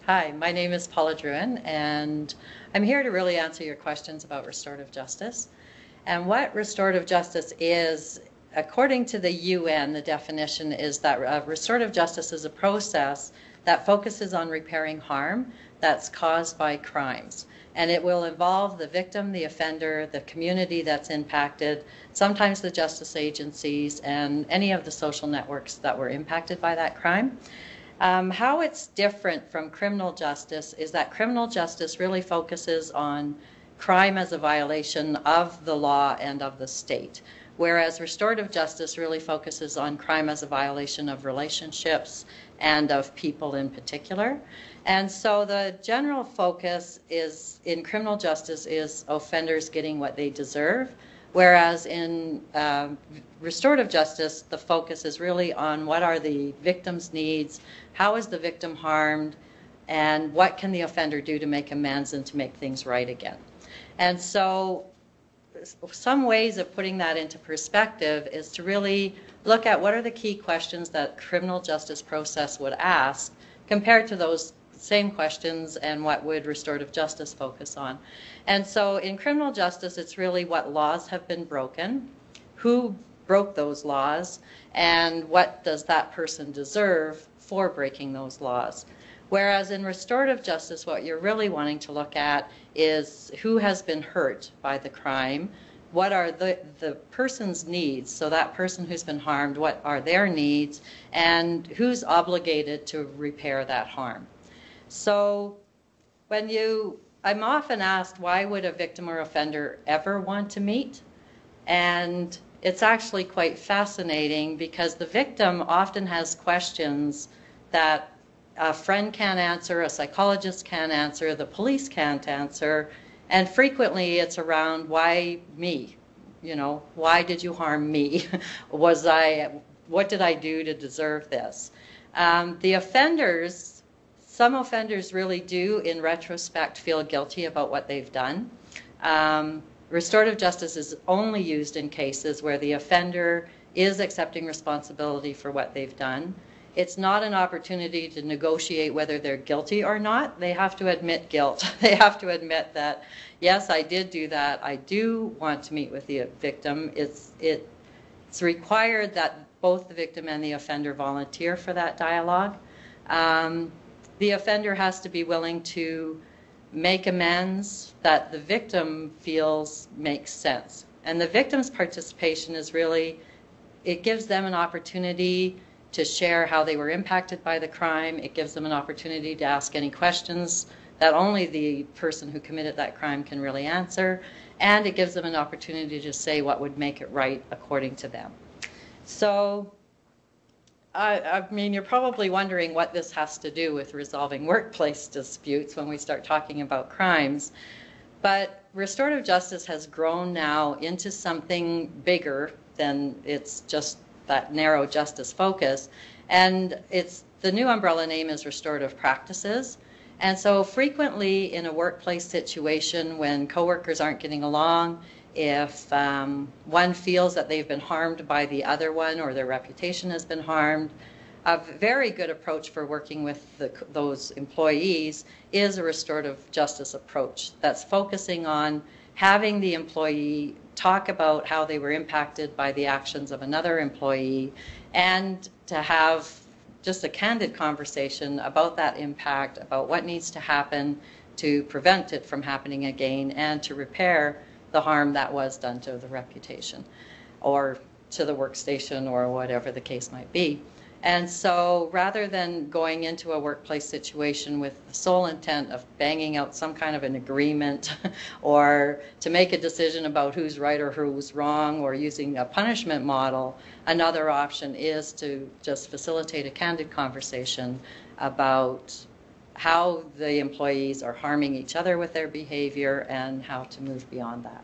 Hi, my name is Paula Druin, and I'm here to really answer your questions about restorative justice. And what restorative justice is, according to the UN, the definition is that restorative justice is a process that focuses on repairing harm that's caused by crimes. And it will involve the victim, the offender, the community that's impacted, sometimes the justice agencies, and any of the social networks that were impacted by that crime. How it's different from criminal justice is that criminal justice really focuses on crime as a violation of the law and of the state, whereas restorative justice really focuses on crime as a violation of relationships and of people in particular. And so the general focus is in criminal justice is offenders getting what they deserve, whereas in restorative justice, the focus is really on what are the victim's needs, how is the victim harmed, and what can the offender do to make amends and to make things right again. And so some ways of putting that into perspective is to really look at what are the key questions that criminal justice process would ask compared to those same questions and what would restorative justice focus on. And so in criminal justice, it's really what laws have been broken, who broke those laws, and what does that person deserve for breaking those laws. Whereas in restorative justice, what you're really wanting to look at is who has been hurt by the crime, what are the person's needs, so that person who's been harmed, what are their needs, and who's obligated to repair that harm. So I'm often asked, why would a victim or offender ever want to meet? And it's actually quite fascinating because the victim often has questions that a friend can't answer, a psychologist can't answer, the police can't answer, and frequently it's around why me? You know, why did you harm me? What did I do to deserve this? The offenders, some offenders really do, in retrospect, feel guilty about what they've done. Restorative justice is only used in cases where the offender is accepting responsibility for what they've done. It's not an opportunity to negotiate whether they're guilty or not. They have to admit guilt. They have to admit that, yes, I did do that. I do want to meet with the victim. It's required that both the victim and the offender volunteer for that dialogue. The offender has to be willing to make amends that the victim feels makes sense. And the victim's participation is really, it gives them an opportunity to share how they were impacted by the crime. It gives them an opportunity to ask any questions that only the person who committed that crime can really answer. And it gives them an opportunity to say what would make it right according to them. So, I mean, you're probably wondering what this has to do with resolving workplace disputes when we start talking about crimes. But restorative justice has grown now into something bigger than it's just that narrow justice focus. And the new umbrella name is restorative practices. And so frequently in a workplace situation when coworkers aren't getting along, if one feels that they've been harmed by the other one or their reputation has been harmed, a very good approach for working with those employees is a restorative justice approach that's focusing on having the employee talk about how they were impacted by the actions of another employee and to have just a candid conversation about that impact, about what needs to happen to prevent it from happening again and to repair the harm that was done to the reputation or to the workstation or whatever the case might be. And so rather than going into a workplace situation with the sole intent of banging out some kind of an agreement or to make a decision about who's right or who's wrong or using a punishment model, another option is to just facilitate a candid conversation about how the employees are harming each other with their behavior and how to move beyond that.